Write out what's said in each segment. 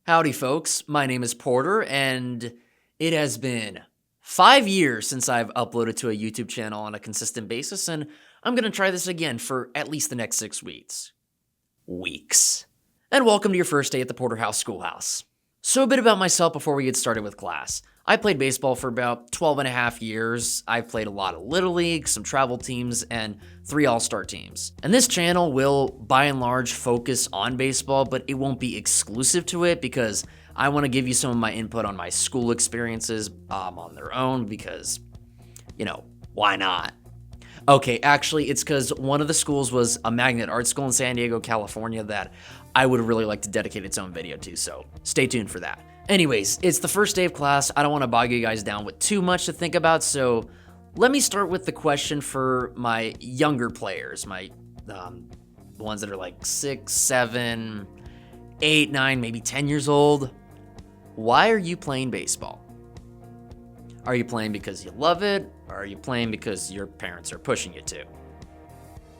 Howdy, folks. My name is Porter, and it has been 5 years since I've uploaded to a YouTube channel on a consistent basis, and I'm going to try this again for at least the next 6 weeks. And welcome to your first day at the Porterhouse Schoolhouse. So a bit about myself before we get started with class. I played baseball for about 12 and a half years. I've played a lot of Little League, some travel teams, and 3 all-star teams. And this channel will, by and large, focus on baseball, but it won't be exclusive to it because I want to give you some of my input on my school experiences on their own because, why not? Okay, actually, it's because one of the schools was a magnet art school in San Diego, California that I would really like to dedicate its own video to, so stay tuned for that. Anyways, it's the first day of class. I don't want to bog you guys down with too much to think about, so let me start with the question for my younger players, my ones that are like 6, 7, 8, 9, maybe 10 years old. Why are you playing baseball? Are you playing because you love it, or are you playing because your parents are pushing you to?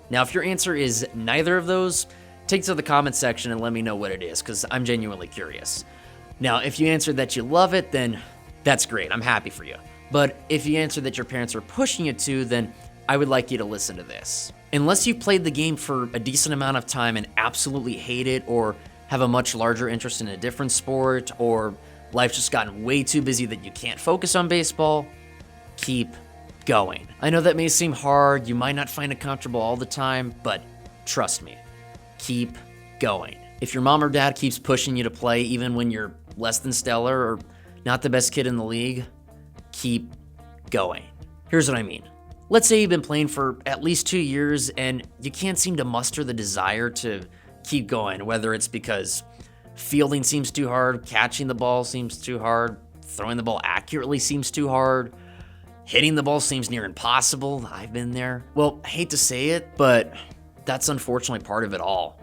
Now, if your answer is neither of those, take to the comment section and let me know what it is, because I'm genuinely curious. Now, if you answered that you love it, then that's great. I'm happy for you. But if you answer that your parents are pushing you to, then I would like you to listen to this. Unless you've played the game for a decent amount of time and absolutely hate it, or have a much larger interest in a different sport, or life's just gotten way too busy that you can't focus on baseball, keep going. I know that may seem hard. You might not find it comfortable all the time, but trust me, keep going. If your mom or dad keeps pushing you to play even when you're less than stellar or not the best kid in the league, keep going. Here's what I mean. Let's say you've been playing for at least 2 years and you can't seem to muster the desire to keep going, whether it's because fielding seems too hard, catching the ball seems too hard, throwing the ball accurately seems too hard, hitting the ball seems near impossible. I've been there. Well, I hate to say it, but that's unfortunately part of it all.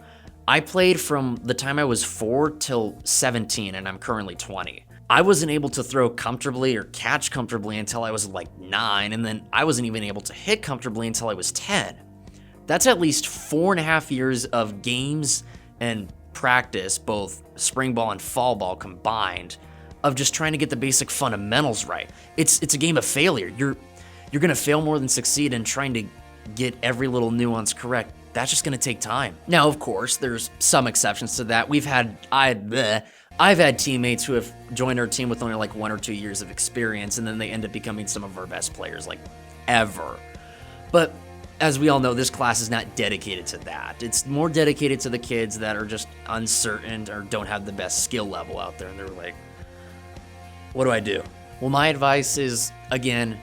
I played from the time I was 4 till 17, and I'm currently 20. I wasn't able to throw comfortably or catch comfortably until I was like 9, and then I wasn't even able to hit comfortably until I was 10. That's at least 4.5 years of games and practice, both spring ball and fall ball combined, of just trying to get the basic fundamentals right. It's a game of failure. You're gonna fail more than succeed in trying to get every little nuance correct. That's just gonna take time. Now, of course, there's some exceptions to that. I've had teammates who have joined our team with only like 1 or 2 years of experience, and then they end up becoming some of our best players, like ever. But as we all know, this class is not dedicated to that. It's more dedicated to the kids that are just uncertain or don't have the best skill level out there, and they're like, what do I do? Well, my advice is, again,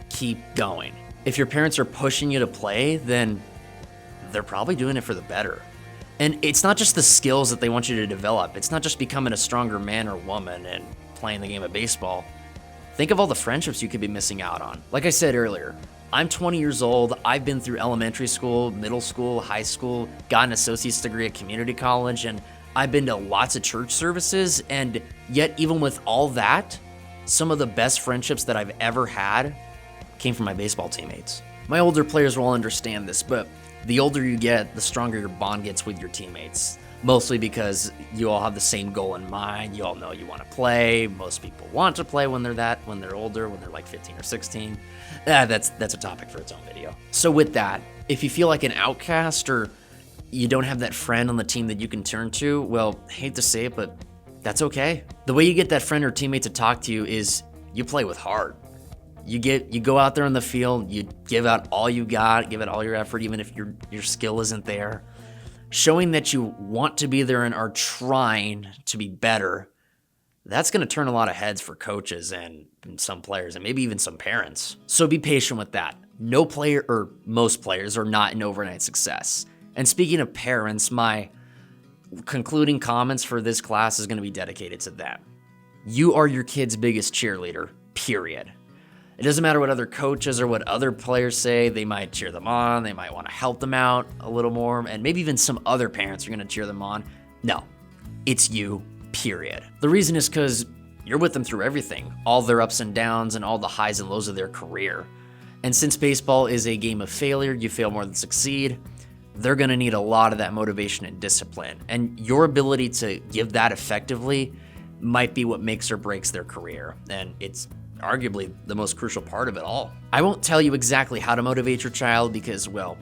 keep going. If your parents are pushing you to play, then they're probably doing it for the better. And it's not just the skills that they want you to develop. It's not just becoming a stronger man or woman and playing the game of baseball. Think of all the friendships you could be missing out on. Like I said earlier, I'm 20 years old. I've been through elementary school, middle school, high school, got an associate's degree at community college, and I've been to lots of church services. And yet, even with all that, some of the best friendships that I've ever had came from my baseball teammates. My older players will understand this, but the older you get, the stronger your bond gets with your teammates. Mostly because you all have the same goal in mind. You all know you want to play. Most people want to play when they're older, when they're like 15 or 16. That's a topic for its own video. So with that, if you feel like an outcast or you don't have that friend on the team that you can turn to, well, hate to say it, but that's okay. The way you get that friend or teammate to talk to you is you play with heart. You go out there on the field, you give out all you got, give it all your effort, even if your skill isn't there. Showing that you want to be there and are trying to be better, that's going to turn a lot of heads for coaches and some players and maybe even some parents. So be patient with that. No player, or most players, are not an overnight success. And speaking of parents, my concluding comments for this class is going to be dedicated to them. You are your kid's biggest cheerleader, period. It doesn't matter what other coaches or what other players say. They might cheer them on. They might want to help them out a little more. And maybe even some other parents are going to cheer them on. No, it's you, period. The reason is because you're with them through everything, all their ups and downs and all the highs and lows of their career. And since baseball is a game of failure, you fail more than succeed, they're going to need a lot of that motivation and discipline. And your ability to give that effectively might be what makes or breaks their career. And it's arguably the most crucial part of it all. I won't tell you exactly how to motivate your child because, well,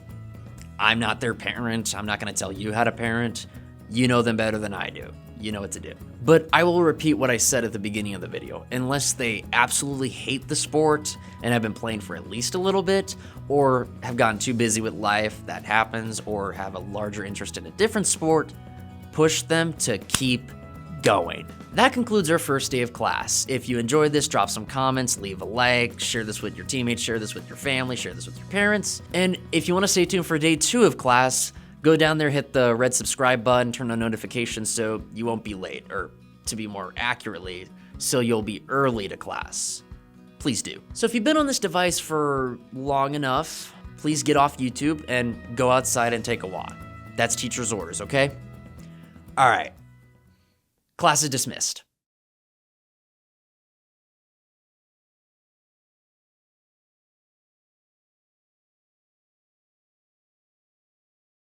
I'm not their parent. I'm not going to tell you how to parent. You know them better than I do. You know what to do. But I will repeat what I said at the beginning of the video. Unless they absolutely hate the sport and have been playing for at least a little bit, or have gotten too busy with life, that happens, or have a larger interest in a different sport, push them to keep going. That concludes our first day of class. If you enjoyed this, drop some comments, leave a like, share this with your teammates, share this with your family, share this with your parents. And if you want to stay tuned for day 2 of class, go down there, hit the red subscribe button, turn on notifications so you won't be late, or to be more accurately, so you'll be early to class. Please do. So if you've been on this device for long enough, please get off YouTube and go outside and take a walk. That's teacher's orders, okay? All right. Class is dismissed.